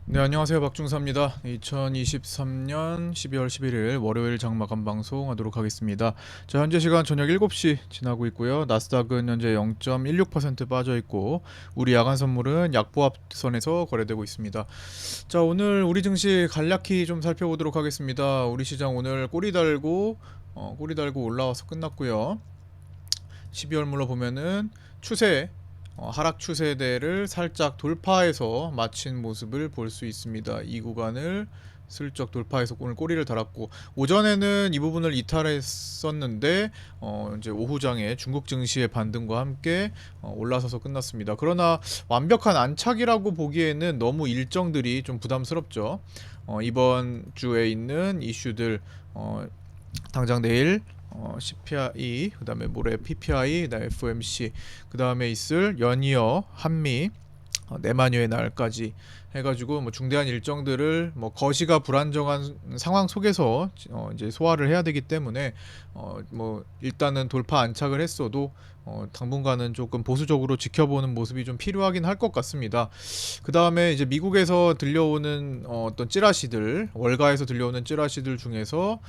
네, 안녕하세요. 박중사입니다. 2023년 12월 11일 월요일 장마감 방송 하도록 하겠습니다. 자, 현재 시간 저녁 7시 지나고 있고요. 나스닥은 현재 0.16% 빠져 있고 우리 야간 선물은 약보합선에서 거래되고 있습니다. 자, 오늘 우리 증시 간략히 좀 살펴보도록 하겠습니다. 우리 시장 오늘 꼬리 달고 올라와서 끝났고요. 12월물로 보면은 추세 하락 추세대를 살짝 돌파해서 마친 모습을 볼 수 있습니다. 이 구간을 슬쩍 돌파해서 오늘 꼬리를 달았고 오전에는 이 부분을 이탈했었는데 이제 오후장에 중국 증시의 반등과 함께 올라서서 끝났습니다. 그러나 완벽한 안착이라고 보기에는 너무 일정들이 좀 부담스럽죠. 이번 주에 있는 이슈들 당장 내일 CPI, 그다음에 모레 PPI, 그다음에 FOMC, 그다음에 있을 연이어 한미 내만여의 날까지 해가지고 뭐 중대한 일정들을 뭐 거시가 불안정한 상황 속에서 이제 소화를 해야 되기 때문에 뭐 일단은 돌파 안착을 했어도 당분간은 조금 보수적으로 지켜보는 모습이 좀 필요하긴 할 것 같습니다. 그 다음에 이제 미국에서 들려오는 어떤 찌라시들, 월가에서 들려오는 찌라시들 중에서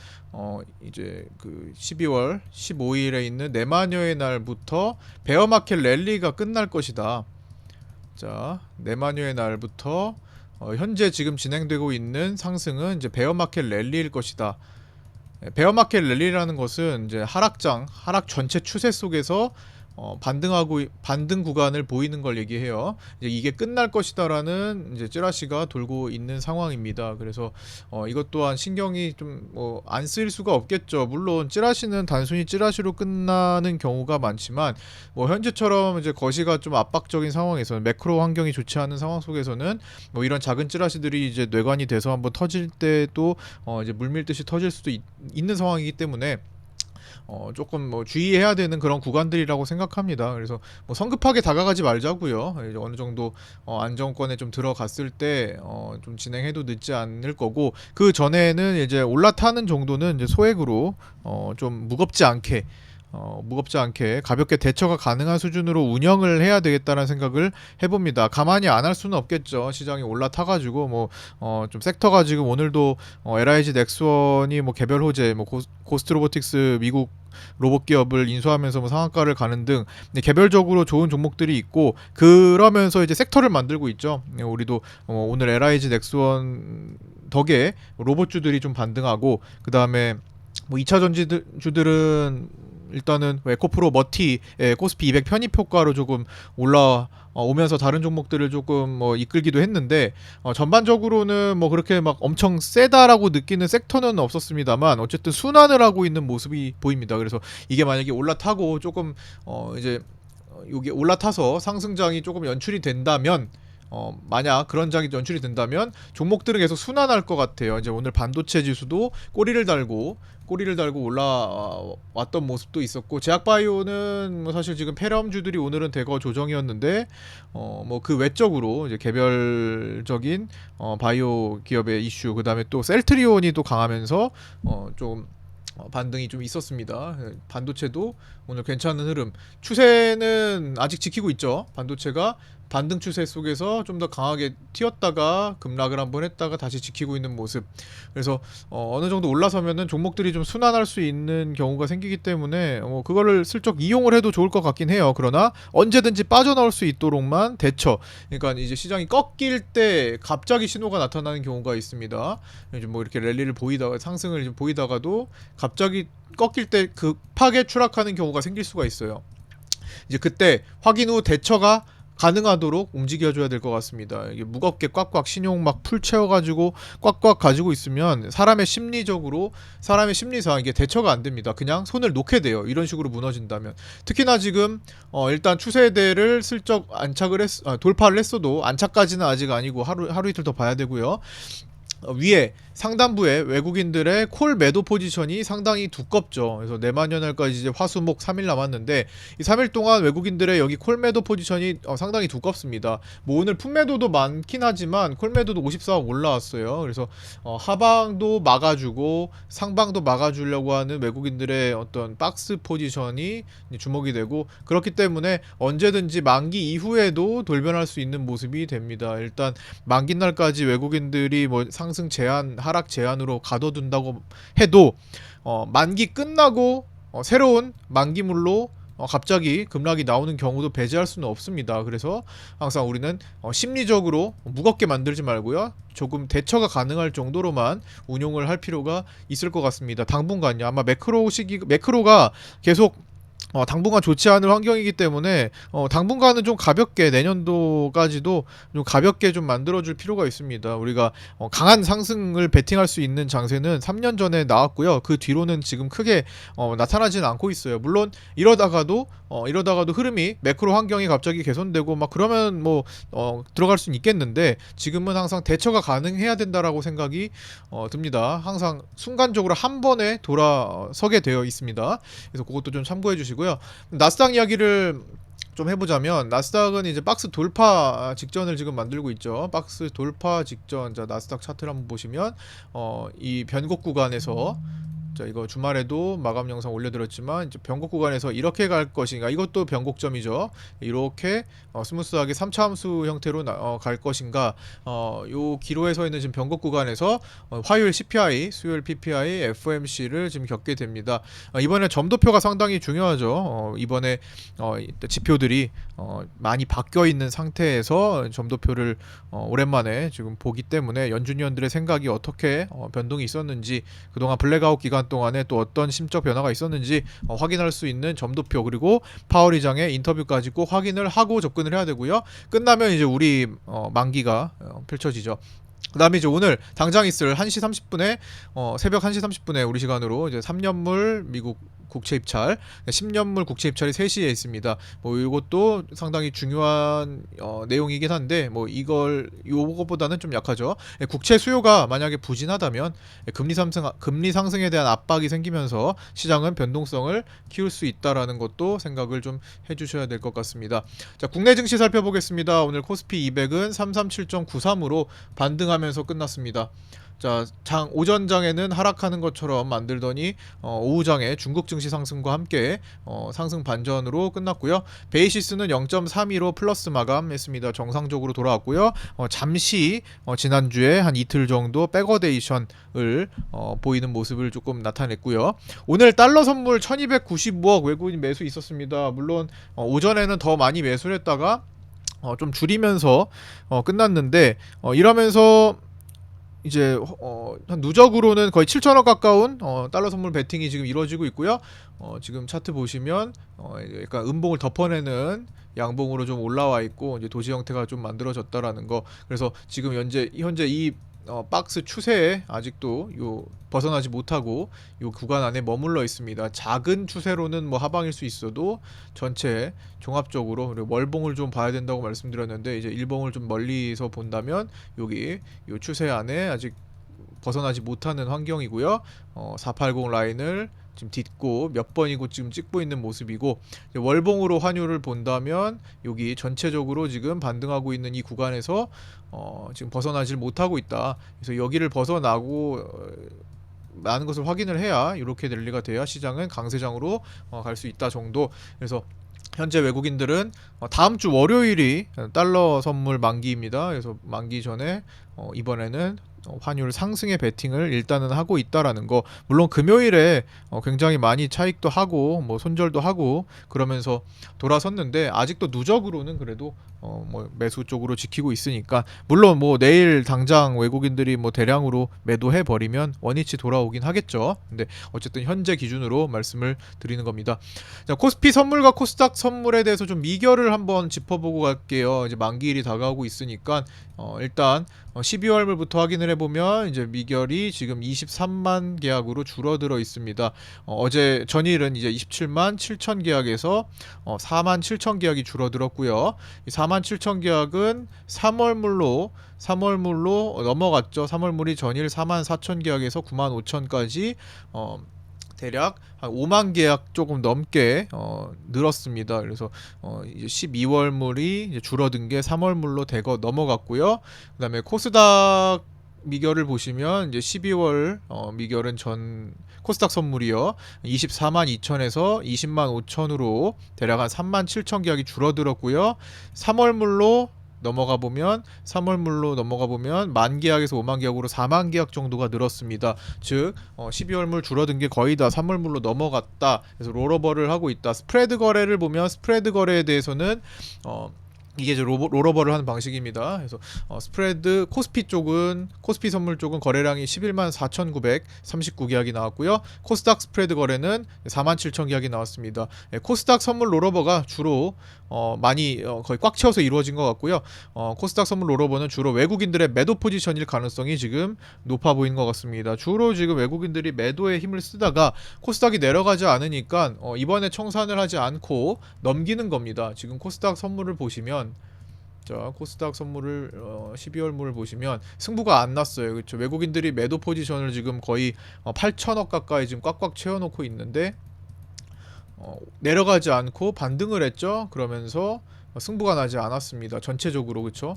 이제 그 12월 15일에 있는 내마녀의 날부터 베어마켓 랠리가 끝날 것이다. 자, 내마녀의 날부터 현재 지금 진행되고 있는 상승은 이제 베어마켓 랠리일 것이다. 베어마켓 랠리라는 것은 이제 하락 전체 추세 속에서 반등 구간을 보이는 걸 얘기해요. 이제 이게 끝날 것이다라는 이제 찌라시가 돌고 있는 상황입니다. 그래서 이것 또한 신경이 좀 뭐 안 쓰일 수가 없겠죠. 물론 찌라시는 단순히 찌라시로 끝나는 경우가 많지만 뭐 현재처럼 이제 거시가 좀 압박적인 상황에서는 매크로 환경이 좋지 않은 상황 속에서는 뭐 이런 작은 찌라시들이 이제 뇌관이 돼서 한번 터질 때도 이제 물밀듯이 터질 수도 있는 상황이기 때문에 조금 뭐 주의해야 되는 그런 구간들이라고 생각합니다. 그래서 뭐 성급하게 다가가지 말자고요. 이제 어느 정도 안정권에 좀 들어갔을 때 좀 진행해도 늦지 않을 거고 그 전에는 이제 올라타는 정도는 이제 소액으로 좀 무겁지 않게 가볍게 대처가 가능한 수준으로 운영을 해야 되겠다는 생각을 해봅니다. 가만히 안 할 수는 없겠죠. 시장이 올라타가지고 뭐 좀 섹터가 지금 오늘도 LIG 넥스원이 뭐 개별 호재, 뭐 고스트 로보틱스 미국 로봇 기업을 인수하면서 뭐 상한가를 가는 등 개별적으로 좋은 종목들이 있고 그러면서 이제 섹터를 만들고 있죠. 우리도 오늘 LIG 넥스원 덕에 로봇주들이 좀 반등하고 그 다음에 뭐 2차 전지주들은 일단은 에코프로 머티 코스피 200 편입 효과로 조금 올라 오면서 다른 종목들을 조금 뭐 이끌기도 했는데 전반적으로는 뭐 그렇게 막 엄청 세다라고 느끼는 섹터는 없었습니다만 어쨌든 순환을 하고 있는 모습이 보입니다. 그래서 이게 만약에 올라타고 조금 이제 여기 올라타서 상승장이 조금 연출이 된다면 만약 그런 장이 연출이 된다면 종목들은 계속 순환할 것 같아요. 이제 오늘 반도체 지수도 꼬리를 달고 올라왔던 모습도 있었고 제약바이오는 뭐 사실 지금 폐렴주들이 오늘은 대거 조정이었는데 뭐 그 외적으로 이제 개별적인 바이오 기업의 이슈 그다음에 또 셀트리온이 또 강하면서 좀 반등이 좀 있었습니다. 반도체도 오늘 괜찮은 흐름. 추세는 아직 지키고 있죠. 반도체가 반등 추세 속에서 좀 더 강하게 튀었다가 급락을 한번 했다가 다시 지키고 있는 모습. 그래서 어느 정도 올라서면은 종목들이 좀 순환할 수 있는 경우가 생기기 때문에 그거를 슬쩍 이용을 해도 좋을 것 같긴 해요. 그러나 언제든지 빠져나올 수 있도록만 대처. 그러니까 이제 시장이 꺾일 때 갑자기 신호가 나타나는 경우가 있습니다. 이제 뭐 이렇게 랠리를 보이다가 상승을 보이다가도 갑자기 꺾일 때 급하게 추락하는 경우가 생길 수가 있어요. 이제 그때 확인 후 대처가 가능하도록 움직여줘야 될 것 같습니다. 이게 무겁게 꽉꽉 신용 막 풀 채워가지고 꽉꽉 가지고 있으면 사람의 심리상 이게 대처가 안 됩니다. 그냥 손을 놓게 돼요. 이런 식으로 무너진다면. 특히나 지금 일단 추세대를 슬쩍 돌파를 했어도 안착까지는 아직 아니고 하루 이틀 더 봐야 되고요. 위에 상단부에 외국인들의 콜 매도 포지션이 상당히 두껍죠. 그래서 내만년날까지 이제 화수목 3일 남았는데 이 3일 동안 외국인들의 여기 콜 매도 포지션이 상당히 두껍습니다. 뭐 오늘 품매도도 많긴 하지만 콜 매도도 54억 올라왔어요. 그래서 하방도 막아주고 상방도 막아주려고 하는 외국인들의 어떤 박스 포지션이 주목이 되고, 그렇기 때문에 언제든지 만기 이후에도 돌변할 수 있는 모습이 됩니다. 일단 만기 날까지 외국인들이 뭐 상승 제한, 하락 제한으로 가둬둔다고 해도 만기 끝나고 새로운 만기물로 갑자기 급락이 나오는 경우도 배제할 수는 없습니다. 그래서 항상 우리는 심리적으로 무겁게 만들지 말고요, 조금 대처가 가능할 정도로만 운용을 할 필요가 있을 것 같습니다. 당분간요. 아마 매크로가 계속 당분간 좋지 않을 환경이기 때문에 당분간은 좀 가볍게, 내년도까지도 좀 가볍게 좀 만들어줄 필요가 있습니다. 우리가 강한 상승을 베팅할 수 있는 장세는 3년 전에 나왔고요. 그 뒤로는 지금 크게 나타나지는 않고 있어요. 물론 이러다가도 흐름이, 매크로 환경이 갑자기 개선되고 막 그러면 뭐 들어갈 수는 있겠는데, 지금은 항상 대처가 가능해야 된다라고 생각이 듭니다. 항상 순간적으로 한 번에 돌아서게 되어 있습니다. 그래서 그것도 좀 참고해 주시고요. 나스닥 이야기를 좀 해보자면, 나스닥은 이제 박스 돌파 직전을 지금 만들고 있죠. 박스 돌파 직전. 자, 나스닥 차트를 한번 보시면 이 변곡 구간에서, 자, 이거 주말에도 마감 영상 올려드렸지만 이제 변곡 구간에서 이렇게 갈 것인가, 이것도 변곡점이죠. 이렇게 스무스하게 3차 함수 형태로 갈 것인가, 요 기로에 서 있는 지금 변곡 구간에서 화요일 CPI, 수요일 PPI, FOMC를 지금 겪게 됩니다. 이번에 점도표가 상당히 중요하죠. 이번에 지표들이 많이 바뀌어 있는 상태에서 점도표를 오랜만에 지금 보기 때문에 연준위원들의 생각이 어떻게 변동이 있었는지, 그동안 블랙아웃 기간 동안에 또 어떤 심적 변화가 있었는지 확인할 수 있는 점도표, 그리고 파월 의장의 인터뷰까지 꼭 확인을 하고 접근을 해야 되고요. 끝나면 이제 우리 만기가 펼쳐지죠. 그 다음에 이제 오늘 당장 있을 1시 30분에 새벽 1시 30분에 우리 시간으로 이제 3년물 미국 국채 입찰, 10년물 국채 입찰이 3시에 있습니다. 뭐 이것도 상당히 중요한 내용이긴 한데, 뭐 요것보다는 좀 약하죠. 국채 수요가 만약에 부진하다면 금리 상승에 대한 압박이 생기면서 시장은 변동성을 키울 수 있다라는 것도 생각을 좀 해주셔야 될 것 같습니다. 자, 국내 증시 살펴보겠습니다. 오늘 코스피 200은 337.93으로 반등하면서 끝났습니다. 자, 오전장에는 하락하는 것처럼 만들더니 오후장에 중국 증시 상승과 함께 상승 반전으로 끝났고요. 베이시스는 0.32로 플러스 마감했습니다. 정상적으로 돌아왔고요. 잠시 지난주에 한 이틀 정도 백어데이션을 보이는 모습을 조금 나타냈고요. 오늘 달러 선물 1295억 외국인 매수 있었습니다. 물론 오전에는 더 많이 매수를 했다가 좀 줄이면서 끝났는데, 이러면서 이제 한 누적으로는 거의 7천억 가까운 달러 선물 베팅이 지금 이루어지고 있고요. 지금 차트 보시면 약간 음봉을 덮어내는 양봉으로 좀 올라와 있고, 이제 도지 형태가 좀 만들어졌다라는 거. 그래서 지금 현재 이 박스 추세에 아직도 벗어나지 못하고 요 구간 안에 머물러 있습니다. 작은 추세로는 뭐 하방일 수 있어도 전체 종합적으로, 그리고 월봉을 좀 봐야 된다고 말씀드렸는데, 이제 일봉을 좀 멀리서 본다면 여기 요 추세 안에 아직 벗어나지 못하는 환경이고요. 480 라인을 지금 딛고 몇 번이고 지금 찍고 있는 모습이고, 월봉으로 환율을 본다면 여기 전체적으로 지금 반등하고 있는 이 구간에서 지금 벗어나질 못하고 있다. 그래서 여기를 벗어나고 나는 것을 확인을 해야, 이렇게 랠리가 돼야 시장은 강세장으로 갈 수 있다 정도. 그래서 현재 외국인들은 다음 주 월요일이 달러 선물 만기입니다. 그래서 만기 전에 이번에는 환율 상승의 베팅을 일단은 하고 있다라는 거. 물론 금요일에 굉장히 많이 차익도 하고 뭐 손절도 하고 그러면서 돌아섰는데, 아직도 누적으로는 그래도 뭐 매수 쪽으로 지키고 있으니까, 물론 뭐 내일 당장 외국인들이 뭐 대량으로 매도해 버리면 원위치 돌아오긴 하겠죠. 근데 어쨌든 현재 기준으로 말씀을 드리는 겁니다. 자, 코스피 선물과 코스닥 선물에 대해서 좀 미결을 한번 짚어보고 갈게요. 이제 만기일이 다가오고 있으니까 일단 12월물부터 확인을 확인해 보면 이제 미결이 지금 23만 계약으로 줄어들어 있습니다. 어제 전일은 이제 27만 7천 계약에서 4만 7천 계약이 줄어들었고요. 이 4만 7천 계약은 3월물로 넘어갔죠. 3월물이 전일 4만 4천 계약에서 9만 5천까지 대략 한 5만 계약 조금 넘게 늘었습니다. 그래서 이제 12월물이 이제 줄어든 게 3월물로 대거 넘어갔고요. 그다음에 코스닥 미결을 보시면 이제 12월 미결은 전 코스닥 선물이요. 24만 2천에서 20만 5천으로 대략 한 3만 7천 계약이 줄어들었고요. 3월물로 넘어가 보면 3월물로 넘어가 보면 만 계약에서 5만 계약으로 4만 계약 정도가 늘었습니다. 즉 12월물 줄어든 게 거의 다 3월물로 넘어갔다. 그래서 롤오버를 하고 있다. 스프레드 거래를 보면 스프레드 거래에 대해서는 이게 이제 롤오버를 하는 방식입니다. 그래서 스프레드 코스피 선물 쪽은 거래량이 11만 4,939 계약이 나왔고요. 코스닥 스프레드 거래는 4만 7천 계약이 나왔습니다. 코스닥 선물 롤오버가 주로 많이 거의 꽉 채워서 이루어진 것 같고요. 코스닥 선물 롤오버는 주로 외국인들의 매도 포지션일 가능성이 지금 높아 보이는 것 같습니다. 주로 지금 외국인들이 매도에 힘을 쓰다가 코스닥이 내려가지 않으니까 이번에 청산을 하지 않고 넘기는 겁니다. 지금 코스닥 선물을 보시면 자, 코스닥 선물을 12월물을 보시면 승부가 안 났어요. 그렇죠? 외국인들이 매도 포지션을 지금 거의 8천억 가까이 지금 꽉꽉 채워놓고 있는데 내려가지 않고 반등을 했죠. 그러면서 승부가 나지 않았습니다. 전체적으로. 그렇죠?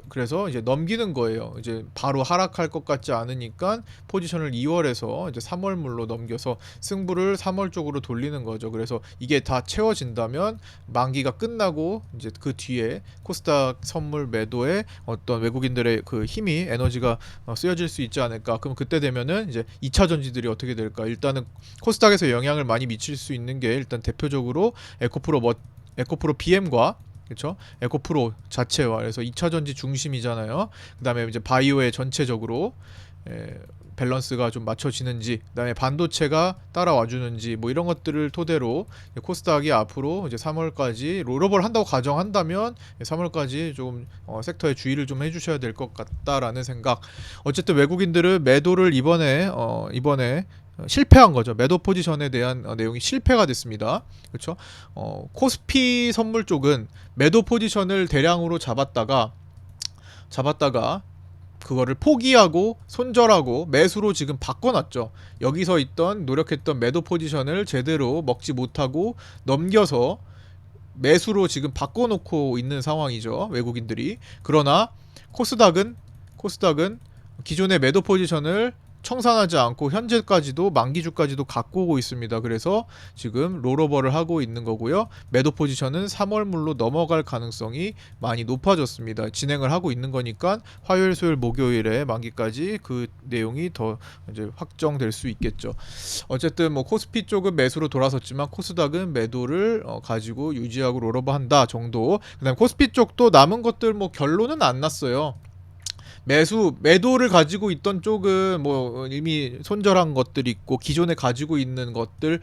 그래서 이제 넘기는 거예요. 이제 바로 하락할 것 같지 않으니까 포지션을 2월에서 이제 3월물로 넘겨서 승부를 3월 쪽으로 돌리는 거죠. 그래서 이게 다 채워진다면 만기가 끝나고 이제 그 뒤에 코스닥 선물 매도에 어떤 외국인들의 그 힘이 에너지가 쓰여질 수 있지 않을까. 그럼 그때 되면은 이제 2차 전지들이 어떻게 될까? 일단은 코스닥에서 영향을 많이 미칠 수 있는 게 일단 대표적으로 에코프로 BM과 그렇죠? 에코프로 자체와 그래서 2차 전지 중심이잖아요. 그다음에 이제 바이오의 전체적으로 밸런스가 좀 맞춰지는지, 그다음에 반도체가 따라와 주는지 뭐 이런 것들을 토대로 코스닥이 앞으로 이제 3월까지 롤오버를 한다고 가정한다면 3월까지 좀 섹터에 주의를 좀 해주셔야 될 것 같다라는 생각. 어쨌든 외국인들은 매도를 이번에 실패한 거죠. 매도 포지션에 대한 내용이 실패가 됐습니다. 그렇죠? 코스피 선물 쪽은 매도 포지션을 대량으로 잡았다가 그거를 포기하고 손절하고 매수로 지금 바꿔놨죠. 여기서 있던 노력했던 매도 포지션을 제대로 먹지 못하고 넘겨서 매수로 지금 바꿔놓고 있는 상황이죠. 외국인들이. 그러나 코스닥은 기존의 매도 포지션을 청산하지 않고 현재까지도 만기주까지도 갖고 오고 있습니다. 그래서 지금 롤오버를 하고 있는 거고요. 매도 포지션은 3월물로 넘어갈 가능성이 많이 높아졌습니다. 진행을 하고 있는 거니까 화요일, 수요일, 목요일에 만기까지 그 내용이 더 이제 확정될 수 있겠죠. 어쨌든 뭐 코스피 쪽은 매수로 돌아섰지만 코스닥은 매도를 가지고 유지하고 롤오버한다 정도. 그다음 코스피 쪽도 남은 것들 뭐 결론은 안 났어요. 매도를 가지고 있던 쪽은 뭐 이미 손절한 것들이 있고 기존에 가지고 있는 것들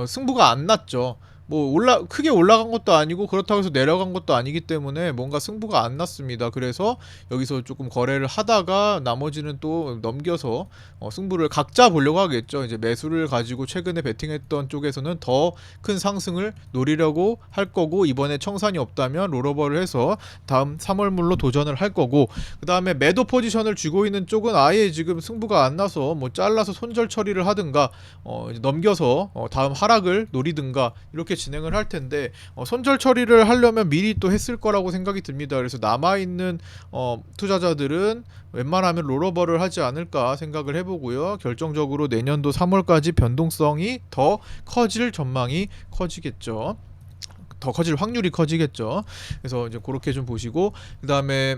승부가 안 났죠. 뭐 크게 올라간 것도 아니고 그렇다고 해서 내려간 것도 아니기 때문에 뭔가 승부가 안 났습니다. 그래서 여기서 조금 거래를 하다가 나머지는 또 넘겨서 승부를 각자 보려고 하겠죠. 이제 매수를 가지고 최근에 베팅했던 쪽에서는 더 큰 상승을 노리려고 할 거고, 이번에 청산이 없다면 롤오버를 해서 다음 3월물로 도전을 할 거고, 그 다음에 매도 포지션을 쥐고 있는 쪽은 아예 지금 승부가 안 나서 뭐 잘라서 손절 처리를 하든가 이제 넘겨서 다음 하락을 노리든가 이렇게 진행을 할 텐데, 손절 처리를 하려면 미리 또 했을 거라고 생각이 듭니다. 그래서 남아있는 투자자들은 웬만하면 롤오버를 하지 않을까 생각을 해보고요. 결정적으로 내년도 3월까지 변동성이 더 커질 전망이 커지겠죠. 더 커질 확률이 커지겠죠. 그래서 이제 그렇게 좀 보시고, 그 다음에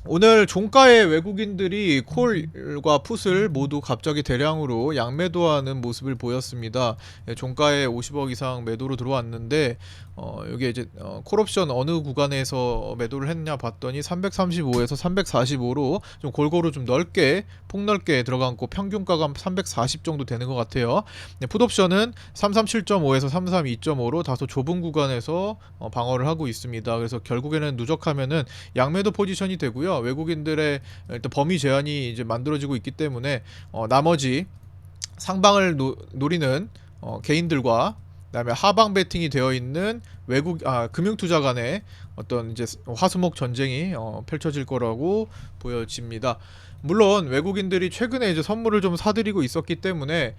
오늘 종가에 외국인들이 콜과 풋을 모두 갑자기 대량으로 양매도하는 모습을 보였습니다. 종가에 50억 이상 매도로 들어왔는데 여기 이제 콜옵션 어느 구간에서 매도를 했냐 봤더니 335에서 345로 좀 골고루 좀 폭넓게 들어갔고 평균가가 340 정도 되는 것 같아요. 풋옵션은 337.5에서 332.5로 다소 좁은 구간에서 방어를 하고 있습니다. 그래서 결국에는 누적하면은 양매도 포지션이 되고요. 있고요. 외국인들의 일단 범위 제한이 이제 만들어지고 있기 때문에 나머지 상방을 노리는 개인들과 그다음에 하방 베팅이 되어 있는 금융투자 간의 어떤 이제 화수목 전쟁이 펼쳐질 거라고 보여집니다. 물론 외국인들이 최근에 이제 선물을 좀 사들이고 있었기 때문에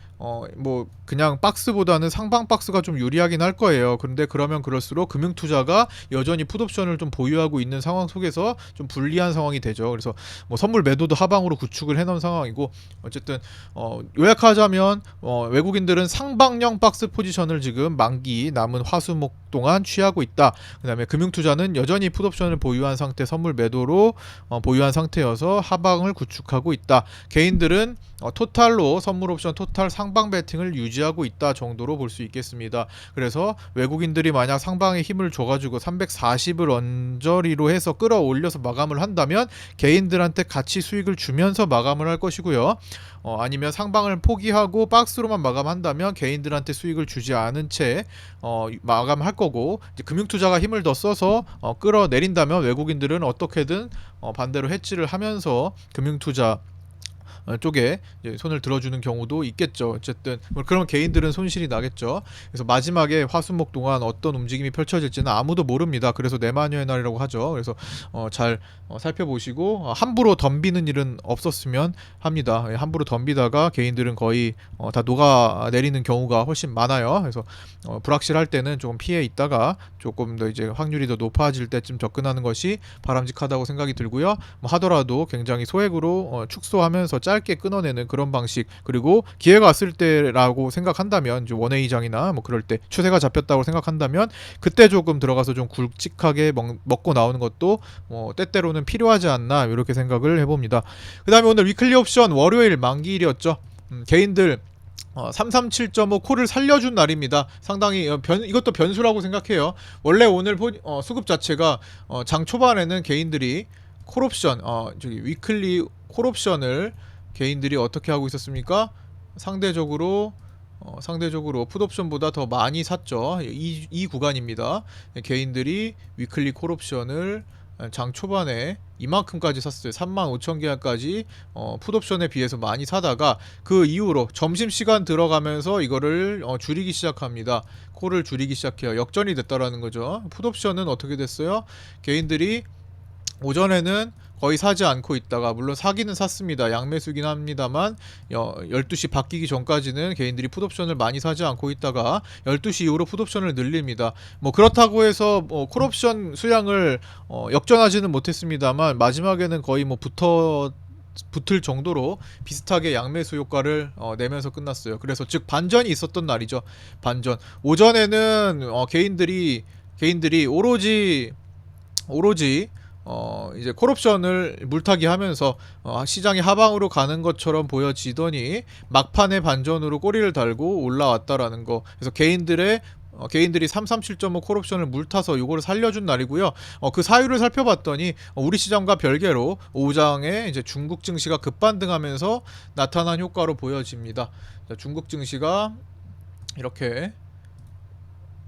뭐 그냥 박스보다는 상방 박스가 좀 유리하긴 할 거예요. 그런데 그러면 그럴수록 금융투자가 여전히 풋옵션을 좀 보유하고 있는 상황 속에서 좀 불리한 상황이 되죠. 그래서 뭐 선물 매도도 하방으로 구축을 해놓은 상황이고, 어쨌든 요약하자면 외국인들은 상방형 박스 포지션을 지금 만기 남은 화수목 동안 취하고 있다. 그 다음에 금융투자는 여전히 풋옵션을 보유한 상태, 선물 매도로 보유한 상태여서 하방을 구축하고 있다. 개인들은 토탈로 선물 옵션 토탈 상방 베팅을 유지하고 있다 정도로 볼 수 있겠습니다. 그래서 외국인들이 만약 상방에 힘을 줘가지고 340을 언저리로 해서 끌어올려서 마감을 한다면 개인들한테 같이 수익을 주면서 마감을 할 것이고요. 아니면 상방을 포기하고 박스로만 마감한다면 개인들한테 수익을 주지 않은 채 마감할 거고, 이제 금융투자가 힘을 더 써서 끌어내린다면 외국인들은 어떻게든 반대로 해지를 하면서 금융투자 쪽에 이제 손을 들어주는 경우도 있겠죠. 어쨌든 그럼 개인들은 손실이 나겠죠. 그래서 마지막에 화수목 동안 어떤 움직임이 펼쳐질지는 아무도 모릅니다. 그래서 내마녀의 날이라고 하죠. 그래서 잘 살펴보시고 함부로 덤비는 일은 없었으면 합니다. 함부로 덤비다가 개인들은 거의 다 녹아내리는 경우가 훨씬 많아요. 그래서 불확실할 때는 조금 피해 있다가 조금 더 이제 확률이 더 높아질 때쯤 접근하는 것이 바람직하다고 생각이 들고요. 뭐 하더라도 굉장히 소액으로 축소하면서 짧게 끊어내는 그런 방식, 그리고 기회가 왔을 때라고 생각한다면 이제 원웨이장이나 뭐 그럴 때 추세가 잡혔다고 생각한다면 그때 조금 들어가서 좀 굵직하게 먹고 나오는 것도 때때로는 필요하지 않나, 이렇게 생각을 해봅니다. 그 다음에 오늘 위클리 옵션 월요일 만기일이었죠. 개인들 337.5 콜을 살려준 날입니다. 상당히 이것도 변수라고 생각해요. 원래 오늘 수급 자체가 장 초반에는 개인들이 콜옵션 위클리 콜옵션을 개인들이 어떻게 하고 있었습니까? 상대적으로 풋옵션보다 더 많이 샀죠. 이 구간입니다. 개인들이 위클리 콜옵션을 장 초반에 이만큼까지 샀어요. 35,000개까지 풋옵션에 비해서 많이 사다가 그 이후로 점심시간 들어가면서 이거를 줄이기 시작합니다. 콜을 줄이기 시작해요. 역전이 됐다라는 거죠. 풋옵션은 어떻게 됐어요? 개인들이 오전에는 거의 사지 않고 있다가, 물론 사기는 샀습니다. 양매수긴 합니다만 12시 바뀌기 전까지는 개인들이 풋옵션을 많이 사지 않고 있다가 12시 이후로 풋옵션을 늘립니다. 뭐 그렇다고 해서 콜옵션 수량을 역전하지는 못했습니다만 마지막에는 거의 뭐 붙을 정도로 비슷하게 양매수 효과를 내면서 끝났어요. 그래서 즉 반전이 있었던 날이죠. 반전. 오전에는 개인들이 오로지 이제 콜옵션을 물타기 하면서 시장이 하방으로 가는 것처럼 보여지더니 막판에 반전으로 꼬리를 달고 올라왔다라는 거. 그래서 개인들이 337.5 콜옵션을 물타서 요거를 살려준 날이고요. 그 사유를 살펴봤더니 우리 시장과 별개로 오장에 이제 중국 증시가 급반등하면서 나타난 효과로 보여집니다. 자, 중국 증시가 이렇게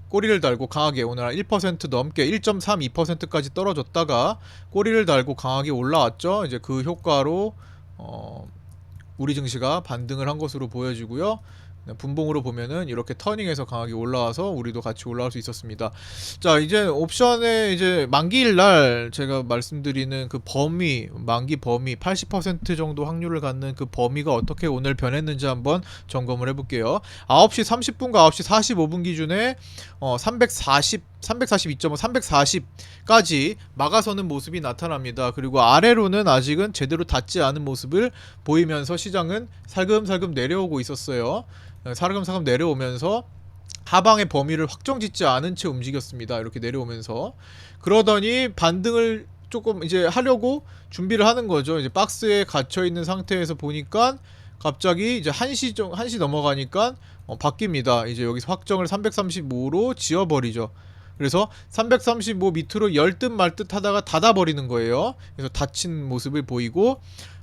꼬리를 달고 강하게 오늘 한 1% 넘게 1.32%까지 떨어졌다가 꼬리를 달고 강하게 올라왔죠. 이제 그 효과로 우리 증시가 반등을 한 것으로 보여지고요. 분봉으로 보면은 이렇게 터닝해서 강하게 올라와서 우리도 같이 올라올 수 있었습니다. 자, 이제 옵션의 이제 만기일 날 제가 말씀드리는 그 범위, 만기 범위 80% 정도 확률을 갖는 그 범위가 어떻게 오늘 변했는지 한번 점검을 해볼게요. 9시 30분과 9시 45분 기준에 342.5, 340까지 막아서는 모습이 나타납니다. 그리고 아래로는 아직은 제대로 닿지 않은 모습을 보이면서 시장은 살금살금 내려오고 있었어요. 살금살금 내려오면서 하방의 범위를 확정짓지 않은 채 움직였습니다. 이렇게 내려오면서 그러더니 반등을 조금 이제 하려고 준비를 하는 거죠. 이제 박스에 갇혀 있는 상태에서 보니까 갑자기 이제 1시 넘어가니까 바뀝니다. 이제 여기서 확정을 335로 지어버리죠. 그래서 335 밑으로 열 듯 말 듯 하다가 닫아버리는 거예요. 그래서 닫힌 모습을 보이고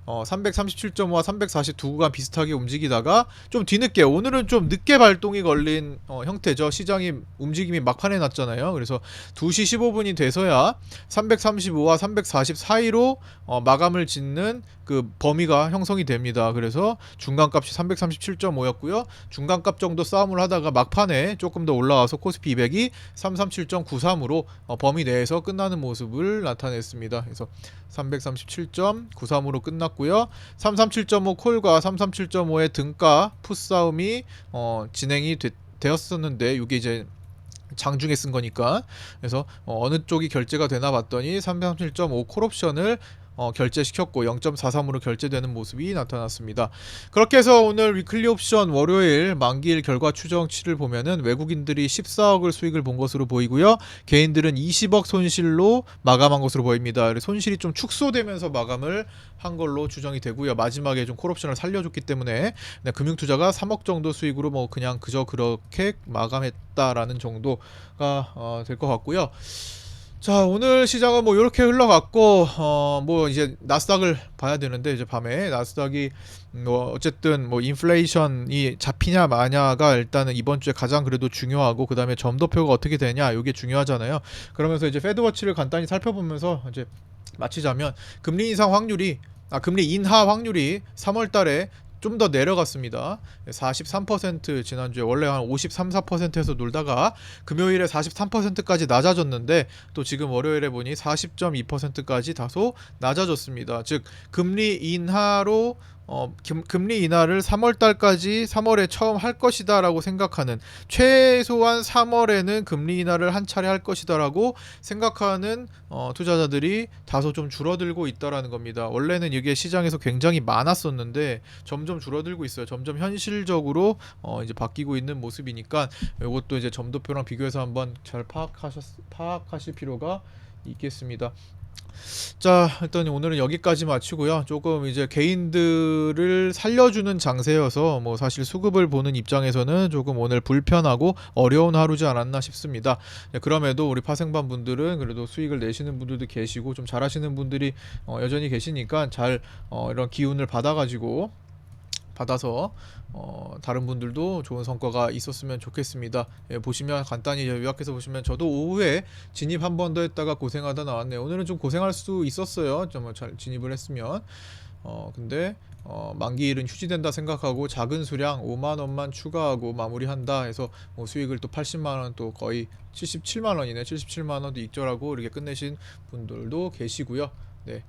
337.5와 342 구간 비슷하게 움직이다가 좀 뒤늦게, 오늘은 좀 늦게 발동이 걸린 형태죠. 시장이 움직임이 막판에 났잖아요. 그래서 2시 15분이 돼서야 335와 340 사이로 마감을 짓는 그 범위가 형성이 됩니다. 그래서 중간값이 337.5였고요. 중간값 정도 싸움을 하다가 막판에 조금 더 올라와서 코스피 200이 337.93으로 범위 내에서 끝나는 모습을 나타냈습니다. 그래서 337.93으로 끝났고요. 337.5 콜과 337.5의 등가 풋싸움이 진행이 되었었는데, 이게 이제 장중에 쓴 거니까. 그래서 어느 쪽이 결제가 되나 봤더니 337.5 콜옵션을 결제시켰고 0.43으로 결제되는 모습이 나타났습니다. 그렇게 해서 오늘 위클리 옵션 월요일 만기일 결과 추정치를 보면은 외국인들이 14억을 수익을 본 것으로 보이고요. 개인들은 20억 손실로 마감한 것으로 보입니다. 손실이 좀 축소되면서 마감을 한 걸로 추정이 되고요. 마지막에 좀 콜옵션을 살려줬기 때문에 금융투자가 3억 정도 수익으로 뭐 그냥 그저 그렇게 마감했다라는 정도가 될 것 같고요. 자, 오늘 시장은 뭐 이렇게 흘러갔고, 뭐 이제 나스닥을 봐야 되는데, 이제 밤에 나스닥이 뭐 어쨌든 뭐 인플레이션이 잡히냐 마냐가 일단은 이번 주에 가장 그래도 중요하고, 그 다음에 점도표가 어떻게 되냐 이게 중요하잖아요. 그러면서 이제 패드워치를 간단히 살펴보면서 이제 마치자면, 금리 인하 확률이 3월달에 좀 더 내려갔습니다. 43% 지난주에 원래 한 53, 4%에서 놀다가 금요일에 43%까지 낮아졌는데, 또 지금 월요일에 보니 40.2%까지 다소 낮아졌습니다. 즉 금리 인하로 금리 인하를 3월달까지 3월에 처음 할 것이다라고 생각하는, 최소한 3월에는 금리 인하를 한 차례 할 것이다라고 생각하는 투자자들이 다소 좀 줄어들고 있다라는 겁니다. 원래는 이게 시장에서 굉장히 많았었는데 점점 줄어들고 있어요. 점점 현실적으로 이제 바뀌고 있는 모습이니까 이것도 이제 점도표랑 비교해서 한번 잘 파악하실 필요가 있겠습니다. 자, 일단 오늘은 여기까지 마치고요. 조금 이제 개인들을 살려주는 장세여서 뭐 사실 수급을 보는 입장에서는 조금 오늘 불편하고 어려운 하루지 않았나 싶습니다. 그럼에도 우리 파생반 분들은 그래도 수익을 내시는 분들도 계시고 좀 잘하시는 분들이 여전히 계시니까 잘 이런 기운을 받아서 다른 분들도 좋은 성과가 있었으면 좋겠습니다. 보시면 간단히 요약해서 보시면, 저도 오후에 진입 한 번 더 했다가 고생하다 나왔네요. 오늘은 좀 고생할 수 있었어요. 정말 잘 진입을 했으면. 근데 만기일은 휴지된다 생각하고 작은 수량 5만 원만 추가하고 마무리한다 해서 뭐 수익을 또 80만 원, 또 거의 77만 원이네. 77만 원도 익절하고 이렇게 끝내신 분들도 계시고요. 네.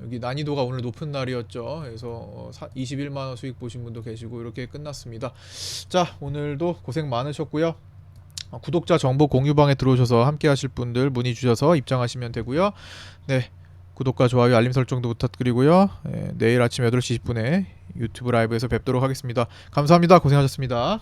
여기 난이도가 오늘 높은 날이었죠. 그래서 21만원 수익 보신 분도 계시고 이렇게 끝났습니다. 자, 오늘도 고생 많으셨고요. 구독자 정보 공유방에 들어오셔서 함께 하실 분들 문의 주셔서 입장하시면 되고요. 네, 구독과 좋아요 알림 설정도 부탁드리고요. 내일 아침 8시 10분에 유튜브 라이브에서 뵙도록 하겠습니다. 감사합니다. 고생하셨습니다.